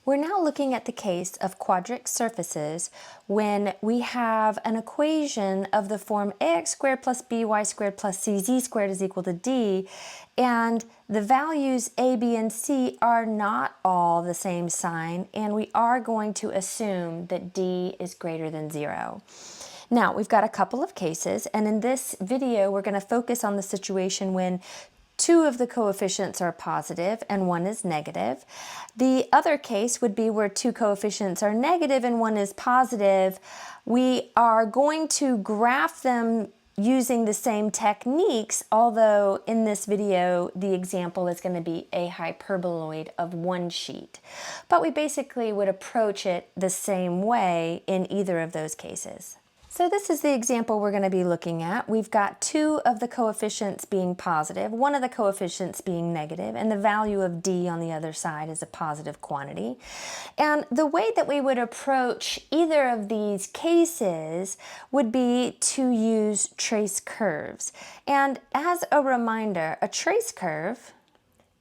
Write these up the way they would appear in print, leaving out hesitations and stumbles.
We're now looking at the case of quadric surfaces when we have an equation of the form ax squared plus by squared plus cz squared is equal to d, and the values a, b, and c are not all the same sign, and we are going to assume that d is greater than 0. Now, we've got a couple of cases, and in this video we're going to focus on the situation when two of the coefficients are positive and one is negative. The other case would be where two coefficients are negative and one is positive. We are going to graph them using the same techniques, although in this video the example is going to be a hyperboloid of one sheet. But we basically would approach it the same way in either of those cases. So this is the example we're going to be looking at. We've got two of the coefficients being positive, one of the coefficients being negative, and the value of d on the other side is a positive quantity. And the way that we would approach either of these cases would be to use trace curves. And as a reminder, a trace curve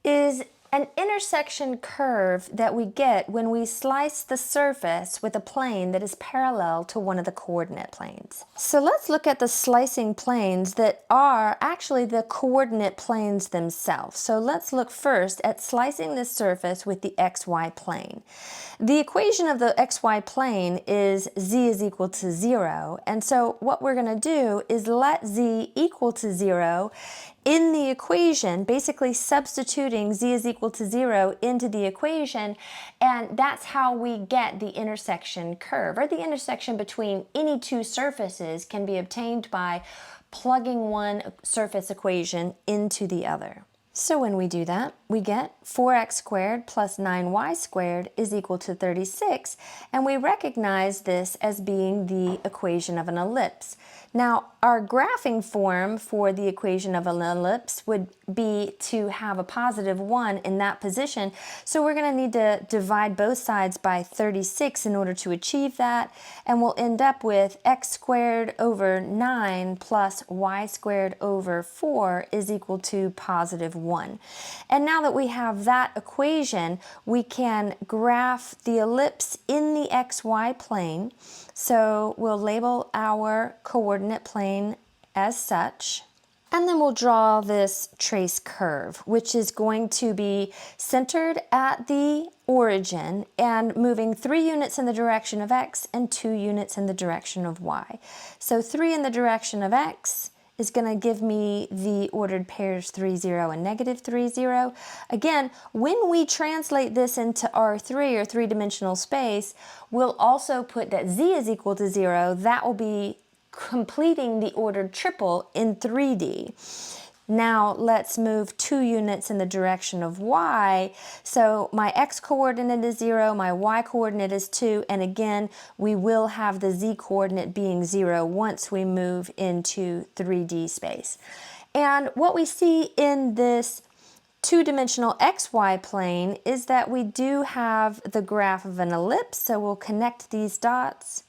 is an intersection curve that we get when we slice the surface with a plane that is parallel to one of the coordinate planes. So let's look at the slicing planes that are actually the coordinate planes themselves. So let's look first at slicing this surface with the xy plane. The equation of the xy plane is z is equal to 0, and so what we're going to do is let z equal to 0 in the equation, basically substituting z is equal to 0 into the equation, and that's how we get the intersection curve, or the intersection between any two surfaces can be obtained by plugging one surface equation into the other. So when we do that, we get 4x squared plus 9y squared is equal to 36, and we recognize this as being the equation of an ellipse. Now, our graphing form for the equation of an ellipse would be to have a positive 1 in that position, so we're going to need to divide both sides by 36 in order to achieve that, and we'll end up with x squared over 9 plus y squared over 4 is equal to positive 1. And now that we have that equation, we can graph the ellipse in the xy plane. So we'll label our coordinate plane as such, and then we'll draw this trace curve, which is going to be centered at the origin and moving 3 units in the direction of x and 2 units in the direction of y. So 3 in the direction of x is going to give me the ordered pairs 3, 0 and negative 3, 0. Again, when we translate this into R3 or three-dimensional space, we'll also put that z is equal to 0. That will be completing the ordered triple in 3D. Now let's move 2 units in the direction of y. So my x coordinate is 0, my y coordinate is 2, and again we will have the z coordinate being 0 once we move into 3D space. And what we see in this two-dimensional xy plane is that we do have the graph of an ellipse, so we'll connect these dots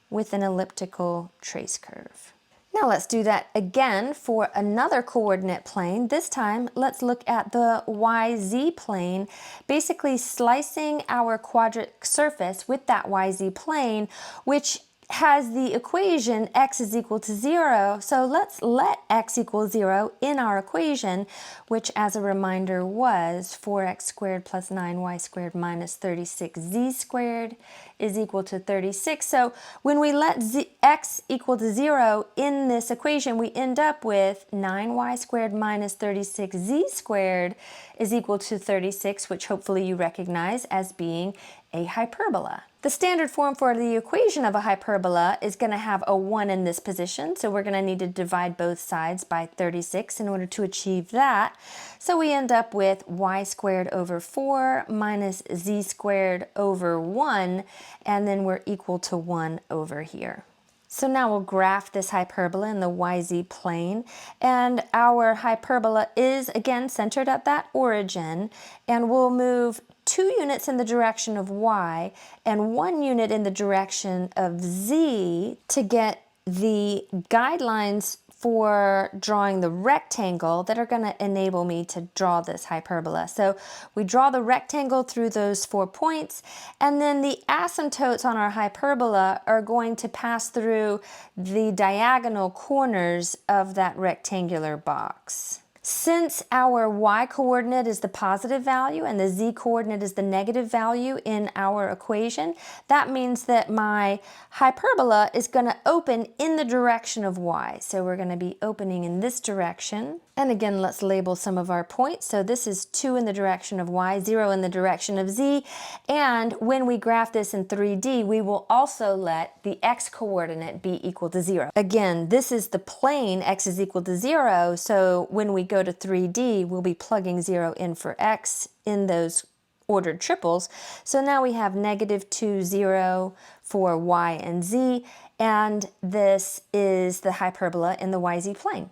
with an elliptical trace curve. Now let's do that again for another coordinate plane. This time, let's look at the YZ plane, basically slicing our quadric surface with that YZ plane, which has the equation x is equal to 0. So let's let x equal 0 in our equation, which as a reminder was 4x squared plus 9y squared minus 36z squared is equal to 36. So when we let x equal to 0 in this equation, we end up with 9y squared minus 36z squared is equal to 36, which hopefully you recognize as being a hyperbola. The standard form for the equation of a hyperbola is going to have a 1 in this position, so we're going to need to divide both sides by 36 in order to achieve that. So we end up with y squared over 4 minus z squared over 1, and then we're equal to 1 over here. So now we'll graph this hyperbola in the YZ plane, and our hyperbola is again centered at that origin, and we'll move 2 units in the direction of y and 1 unit in the direction of z to get the guidelines for drawing the rectangle that are going to enable me to draw this hyperbola. So we draw the rectangle through those 4 points, and then the asymptotes on our hyperbola are going to pass through the diagonal corners of that rectangular box. Since our y-coordinate is the positive value and the z-coordinate is the negative value in our equation, that means that my hyperbola is going to open in the direction of y. So we're going to be opening in this direction. And again, let's label some of our points. So this is 2 in the direction of y, 0 in the direction of z. And when we graph this in 3D, we will also let the x-coordinate be equal to 0. Again, this is the plane, x is equal to 0. So when we go to 3D, we'll be plugging 0 in for x in those ordered triples. So now we have -2, 0 for y and z. And this is the hyperbola in the yz plane.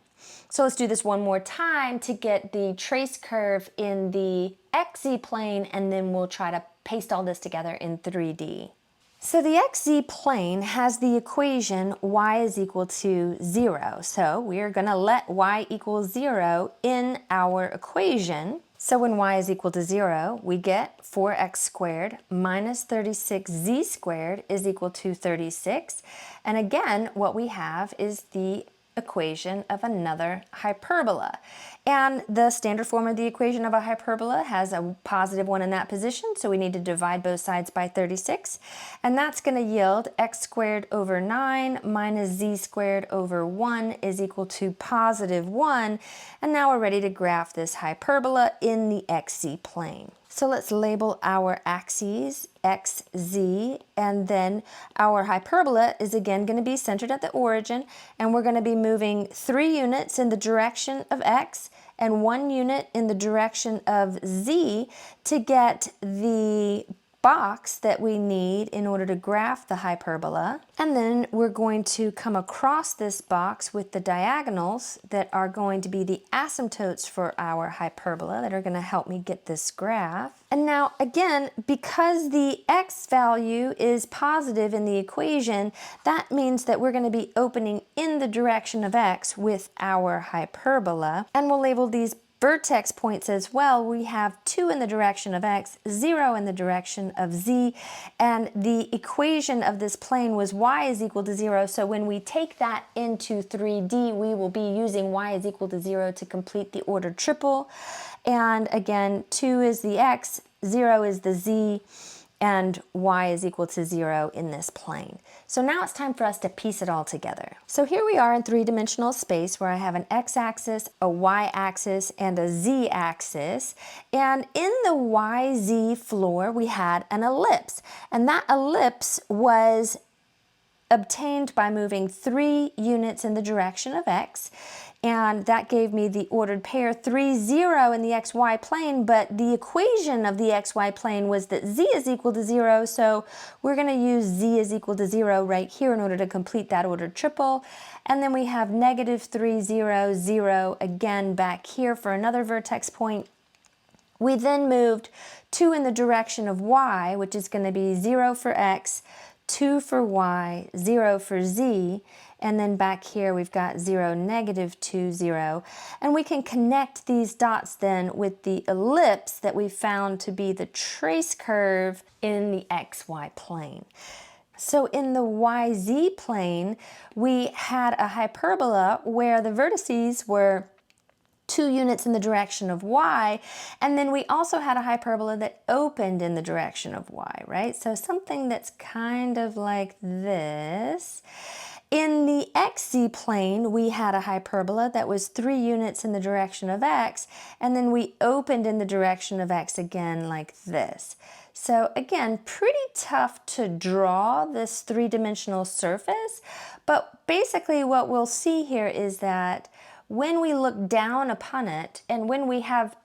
So let's do this one more time to get the trace curve in the xz plane, and then we'll try to paste all this together in 3D. So the xz plane has the equation y is equal to 0. So we are going to let y equal 0 in our equation. So when y is equal to 0, we get 4x squared minus 36z squared is equal to 36. And again, what we have is the equation of another hyperbola. And the standard form of the equation of a hyperbola has a positive 1 in that position, so we need to divide both sides by 36. And that's going to yield x squared over 9 minus z squared over 1 is equal to positive 1. And now we're ready to graph this hyperbola in the xz plane. So let's label our axes, x, z, and then our hyperbola is again going to be centered at the origin, and we're going to be moving 3 units in the direction of x and 1 unit in the direction of z to get the box that we need in order to graph the hyperbola. And then we're going to come across this box with the diagonals that are going to be the asymptotes for our hyperbola that are going to help me get this graph. And now again, because the x value is positive in the equation, that means that we're going to be opening in the direction of x with our hyperbola. And we'll label these vertex points as well. We have 2 in the direction of x, 0 in the direction of z, and the equation of this plane was y is equal to 0. So when we take that into 3D, we will be using y is equal to 0 to complete the ordered triple. And again, 2 is the x, 0 is the z, and y is equal to 0 in this plane. So now it's time for us to piece it all together. So here we are in 3-dimensional space where I have an x-axis, a y-axis, and a z-axis. And in the yz floor, we had an ellipse. And that ellipse was obtained by moving 3 units in the direction of x, and that gave me the ordered pair 3, 0 in the xy plane, but the equation of the xy plane was that z is equal to 0, so we're going to use z is equal to 0 right here in order to complete that ordered triple. And then we have -3, 0, 0 again back here for another vertex point. We then moved 2 in the direction of y, which is going to be 0 for x, 2 for y, 0 for z, and then back here we've got 0, -2, 0. And we can connect these dots then with the ellipse that we found to be the trace curve in the xy plane. So in the yz plane, we had a hyperbola where the vertices were 2 units in the direction of y, and then we also had a hyperbola that opened in the direction of y, right? So something that's kind of like this. In the xz plane, we had a hyperbola that was 3 units in the direction of x, and then we opened in the direction of x again like this. So again, pretty tough to draw this 3-dimensional surface, but basically what we'll see here is that when we look down upon it, and when we have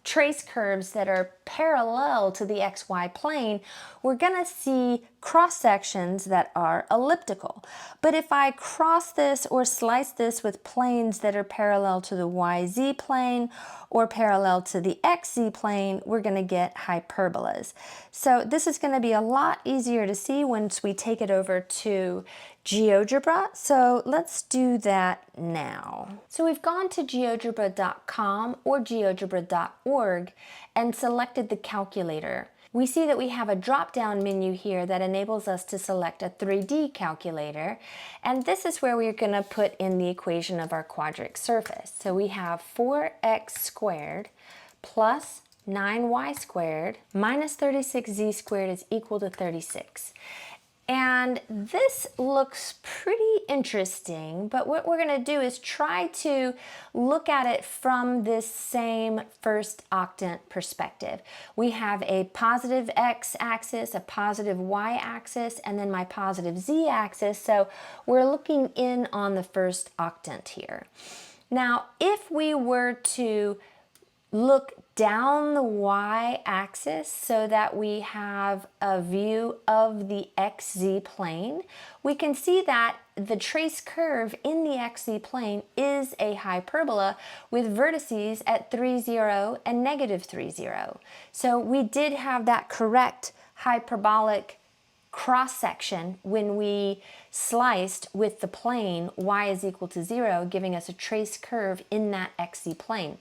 trace curves that are parallel to the XY plane, we're going to see cross sections that are elliptical. But if I cross this or slice this with planes that are parallel to the YZ plane or parallel to the XZ plane, we're going to get hyperbolas. So this is going to be a lot easier to see once we take it over to GeoGebra. So let's do that now. So we've gone to geogebra.com or geogebra.org and selected the calculator. We see that we have a drop-down menu here that enables us to select a 3D calculator, and this is where we're going to put in the equation of our quadric surface. So we have 4x squared plus 9y squared minus 36z squared is equal to 36. And this looks pretty interesting, but what we're going to do is try to look at it from this same first octant perspective. We have a positive x-axis, a positive y-axis, and then my positive z-axis, so we're looking in on the first octant here. Now, if we were to look down the y-axis so that we have a view of the xz plane, we can see that the trace curve in the xz plane is a hyperbola with vertices at 3, 0 and negative 3, 0. So we did have that correct hyperbolic cross-section when we sliced with the plane y is equal to 0, giving us a trace curve in that xz plane.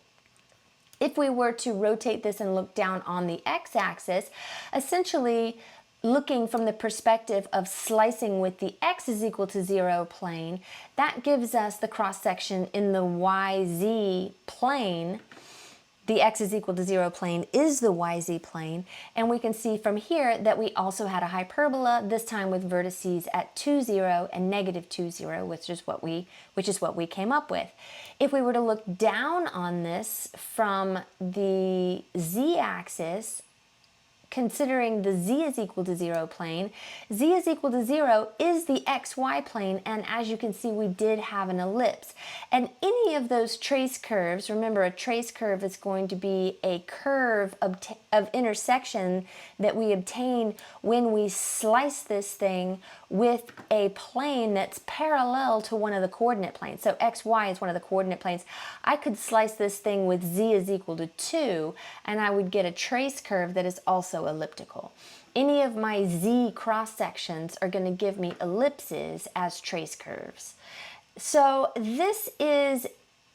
If we were to rotate this and look down on the x-axis, essentially looking from the perspective of slicing with the x is equal to 0 plane, that gives us the cross-section in the YZ plane. The x is equal to 0 plane is the YZ plane, and we can see from here that we also had a hyperbola, this time with vertices at 2, 0 and negative 2, 0, which is what we came up with. If we were to look down on this from the z-axis, considering the z is equal to 0 plane, z is equal to 0 is the xy plane, and as you can see, we did have an ellipse. And any of those trace curves, remember a trace curve is going to be a curve of intersection that we obtain when we slice this thing with a plane that's parallel to one of the coordinate planes. So xy is one of the coordinate planes. I could slice this thing with z is equal to 2, and I would get a trace curve that is also elliptical. Any of my z cross sections are going to give me ellipses as trace curves. So this is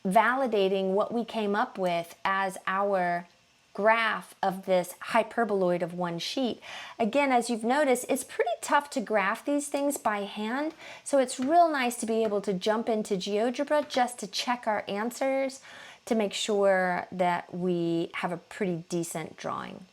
validating what we came up with as our graph of this hyperboloid of one sheet. Again, as you've noticed, it's pretty tough to graph these things by hand, so it's real nice to be able to jump into GeoGebra just to check our answers to make sure that we have a pretty decent drawing.